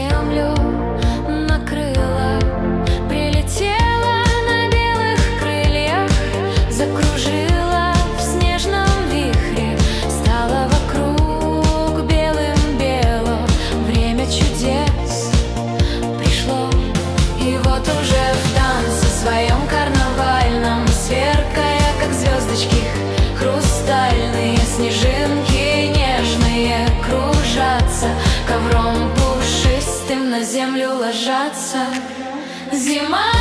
землю накрыла, прилетела на белых крыльях, закружила в снежном вихре, стало вокруг белым-бело. Время чудес пришло, и вот уже в танце своем карнавальном, сверкая, как звездочки хрустальные, снежинки нежные кружатся, ковром пушистым на землю ложатся. Зима